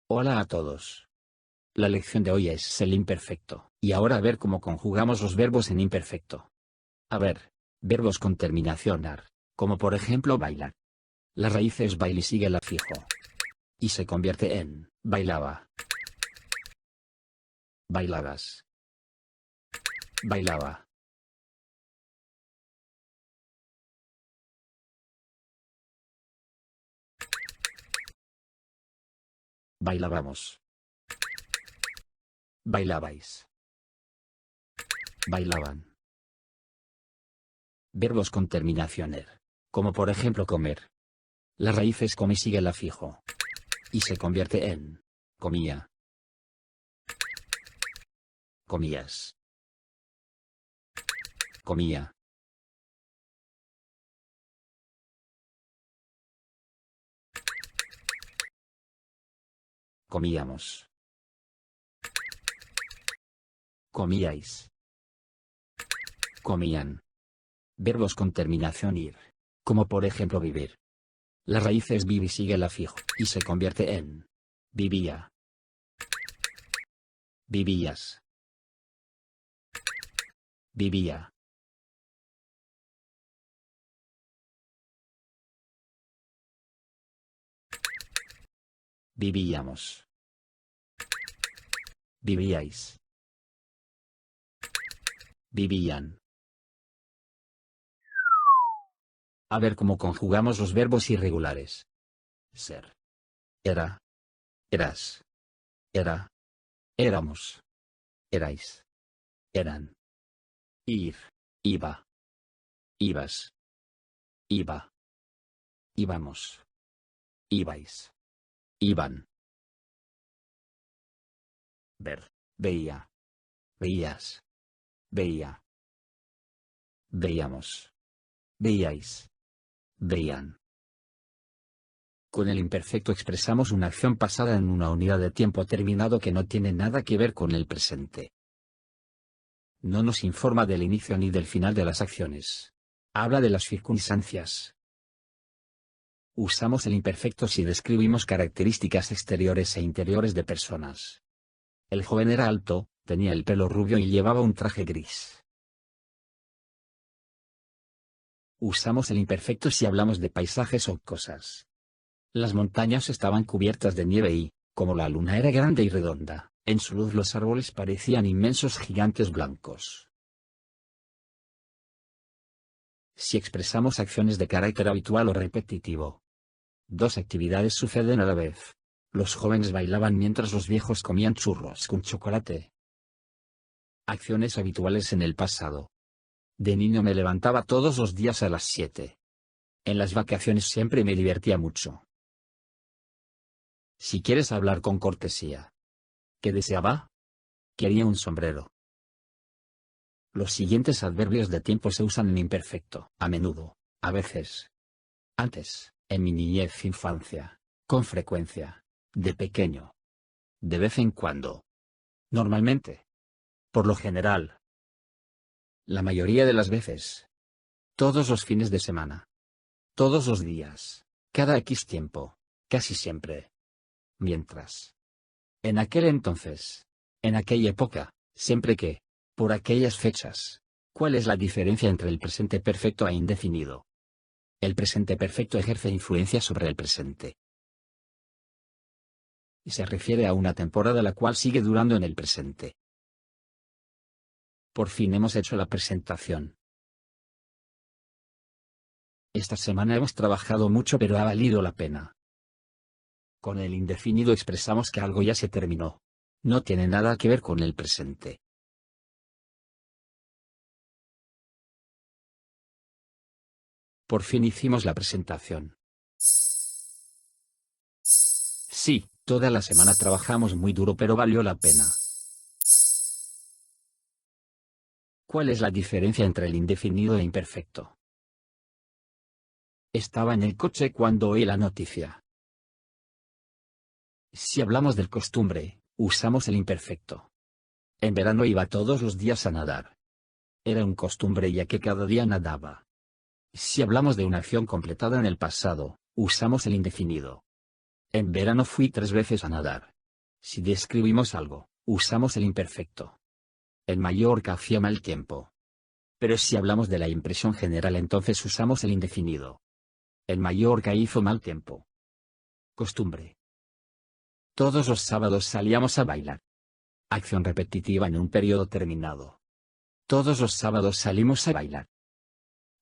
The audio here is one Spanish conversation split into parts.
Hola a todos. La lección de hoy es el imperfecto, y ahora a ver cómo conjugamos los verbos en imperfecto. A ver, verbos con terminación ar, como por ejemplo bailar. La raíz es bail y sigue la fijo. Y se convierte en bailaba. Bailabas. Bailaba. Bailábamos. Bailabais. Bailaban. Verbos con terminación er, como por ejemplo comer. La raíz es come y sigue la fijo. Y se convierte en comía. Comías. Comía. Comíamos. Comíais. Comían. Verbos con terminación ir, como por ejemplo vivir. La raíz es vive y sigue la fijo, y se convierte en vivía. Vivías. Vivía. Vivíamos. Vivíais. Vivían. A ver cómo conjugamos los verbos irregulares. Ser. Era. Eras. Era. Éramos. Erais. Eran. Ir. Iba. Ibas. Iba. Íbamos. Ibais. Iban. Ver. Veía. Veías. Veía. Veíamos. Veíais. Veían. Con el imperfecto expresamos una acción pasada en una unidad de tiempo terminado que no tiene nada que ver con el presente. No nos informa del inicio ni del final de las acciones. Habla de las circunstancias. Usamos el imperfecto si describimos características exteriores e interiores de personas. El joven era alto, tenía el pelo rubio y llevaba un traje gris. Usamos el imperfecto si hablamos de paisajes o cosas. Las montañas estaban cubiertas de nieve y, como la luna era grande y redonda, en su luz los árboles parecían inmensos gigantes blancos. Si expresamos acciones de carácter habitual o repetitivo. Dos actividades suceden a la vez. Los jóvenes bailaban mientras los viejos comían churros con chocolate. Acciones habituales en el pasado. De niño me levantaba todos los días a las 7. En las vacaciones siempre me divertía mucho. Si quieres hablar con cortesía. ¿Qué deseaba? Quería un sombrero. Los siguientes adverbios de tiempo se usan en imperfecto, a menudo, a veces. Antes, en mi niñez, infancia, con frecuencia, de pequeño. De vez en cuando. Normalmente. Por lo general. La mayoría de las veces. Todos los fines de semana. Todos los días. Cada X tiempo. Casi siempre. Mientras. En aquel entonces. En aquella época. Siempre que. Por aquellas fechas. ¿Cuál es la diferencia entre el presente perfecto e indefinido? El presente perfecto ejerce influencia sobre el presente. Y se refiere a una temporada la cual sigue durando en el presente. Por fin hemos hecho la presentación. Esta semana hemos trabajado mucho pero ha valido la pena. Con el indefinido expresamos que algo ya se terminó. No tiene nada que ver con el presente. Por fin hicimos la presentación. Sí, toda la semana trabajamos muy duro pero valió la pena. ¿Cuál es la diferencia entre el indefinido e imperfecto? Estaba en el coche cuando oí la noticia. Si hablamos del costumbre, usamos el imperfecto. En verano iba todos los días a nadar. Era un costumbre ya que cada día nadaba. Si hablamos de una acción completada en el pasado, usamos el indefinido. En verano fui 3 veces a nadar. Si describimos algo, usamos el imperfecto. El Mallorca hacía mal tiempo. Pero si hablamos de la impresión general, entonces usamos el indefinido. El Mallorca hizo mal tiempo. Costumbre. Todos los sábados salíamos a bailar. Acción repetitiva en un periodo terminado. Todos los sábados salimos a bailar.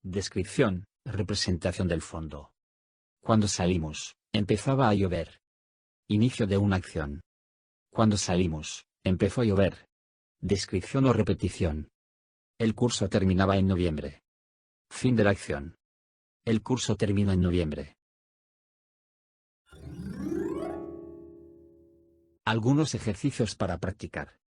Descripción, representación del fondo. Cuando salimos, empezaba a llover. Inicio de una acción. Cuando salimos, empezó a llover. Descripción o repetición. El curso terminaba en noviembre. Fin de la acción. El curso terminó en noviembre. Algunos ejercicios para practicar.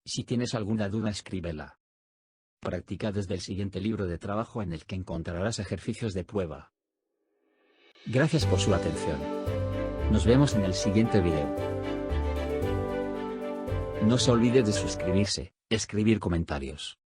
Si tienes alguna duda, escríbela. Practica desde el siguiente libro de trabajo en el que encontrarás ejercicios de prueba. Gracias por su atención. Nos vemos en el siguiente video. No se olvide de suscribirse, escribir comentarios.